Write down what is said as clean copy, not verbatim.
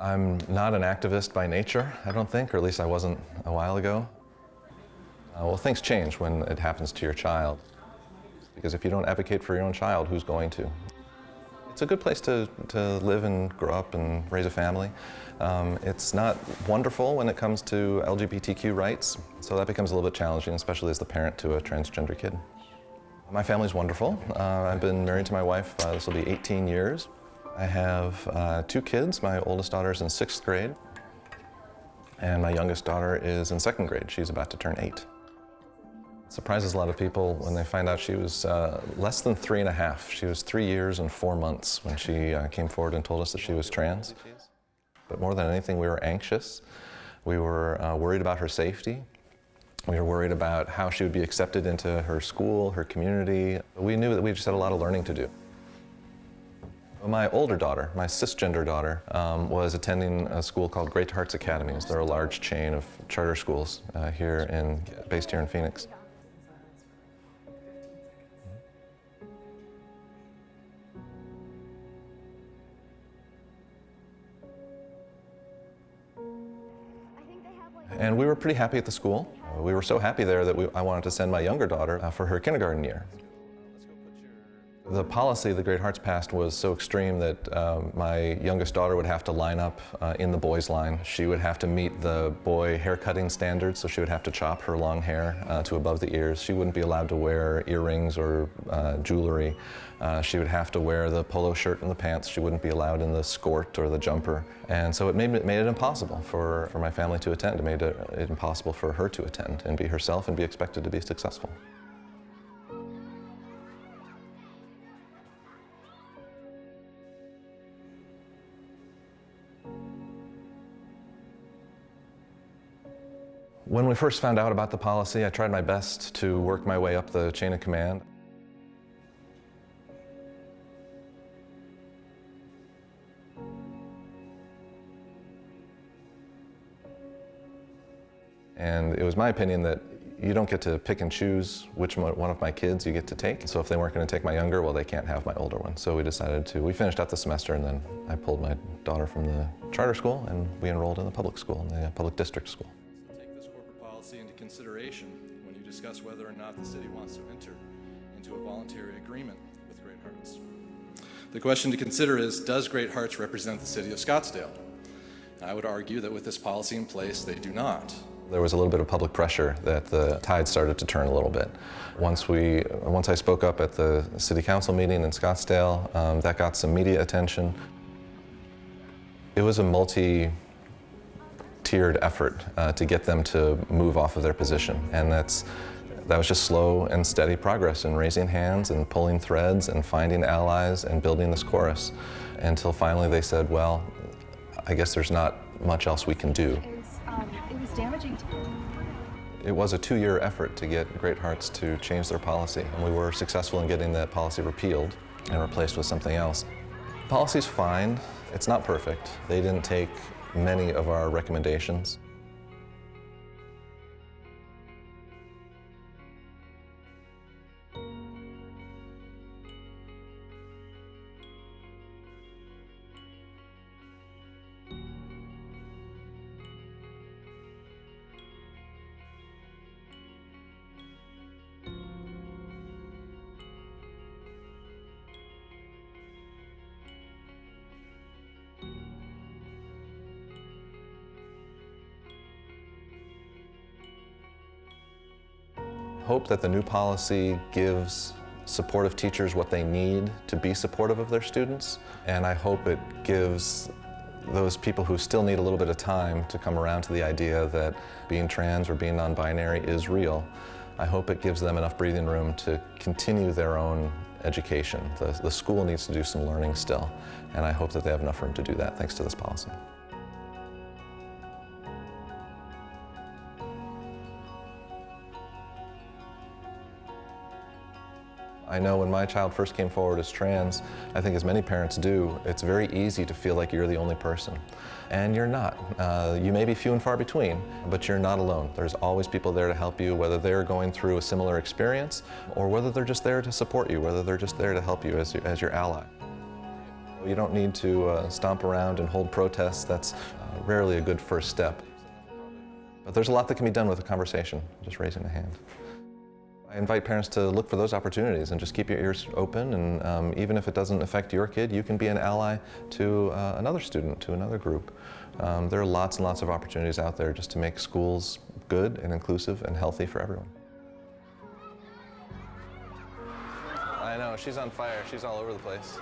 I'm not an activist by nature, I don't think, or at least I wasn't a while ago. Well, things change when it happens to your child. Because if you don't advocate for your own child, who's going to? It's a good place to live and grow up and raise a family. It's not wonderful when it comes to LGBTQ rights, so that becomes a little bit challenging, especially as the parent to a transgender kid. My family's wonderful. I've been married to my wife, this will be 18 years. I have 2 kids. My oldest daughter's in 6th grade, and my youngest daughter is in 2nd grade. She's about to turn 8. It surprises a lot of people when they find out she was less than 3 and a half. She was 3 years and 4 months when she came forward and told us that she was trans. But more than anything, we were anxious. We were worried about her safety. We were worried about how she would be accepted into her school, her community. We knew that we just had a lot of learning to do. My older daughter, my cisgender daughter, was attending a school called Great Hearts Academies. They're a large chain of charter schools based here in Phoenix. And we were pretty happy at the school. We were so happy there that I wanted to send my younger daughter for her kindergarten year. The policy the Great Hearts passed was so extreme that my youngest daughter would have to line up in the boys' line. She would have to meet the boy haircutting standards, so she would have to chop her long hair to above the ears. She wouldn't be allowed to wear earrings or jewelry. She would have to wear the polo shirt and the pants. She wouldn't be allowed in the skirt or the jumper. And so it made it impossible for my family to attend. It made it impossible for her to attend and be herself and be expected to be successful. When we first found out about the policy, I tried my best to work my way up the chain of command. And it was my opinion that you don't get to pick and choose which one of my kids you get to take. So if they weren't going to take my younger, well, they can't have my older one. So we finished out the semester, and then I pulled my daughter from the charter school and we enrolled in the public school, in the public district school. Into consideration when you discuss whether or not the city wants to enter into a voluntary agreement with Great Hearts. The question to consider is, does Great Hearts represent the city of Scottsdale? I would argue that with this policy in place, they do not. There was a little bit of public pressure that the tide started to turn a little bit. Once I spoke up at the city council meeting in Scottsdale, that got some media attention. It was a multi-tiered effort to get them to move off of their position, and that was just slow and steady progress in raising hands and pulling threads and finding allies and building this chorus until finally they said, well, I guess there's not much else we can do. It was damaging to me. It was a 2-year effort to get Great Hearts to change their policy, and we were successful in getting that policy repealed and replaced with something else. The policy's fine. It's not perfect. They didn't take many of our recommendations. Hope that the new policy gives supportive teachers what they need to be supportive of their students, and I hope it gives those people who still need a little bit of time to come around to the idea that being trans or being non-binary is real. I hope it gives them enough breathing room to continue their own education. The school needs to do some learning still, and I hope that they have enough room to do that thanks to this policy. I know when my child first came forward as trans, I think as many parents do, it's very easy to feel like you're the only person. And you're not. You may be few and far between, but you're not alone. There's always people there to help you, whether they're going through a similar experience or whether they're just there to support you, whether they're just there to help you as your ally. You don't need to stomp around and hold protests. That's rarely a good first step. But there's a lot that can be done with a conversation, just raising a hand. I invite parents to look for those opportunities and just keep your ears open, and even if it doesn't affect your kid, you can be an ally to another student, to another group. There are lots and lots of opportunities out there just to make schools good and inclusive and healthy for everyone. I know, she's on fire. She's all over the place.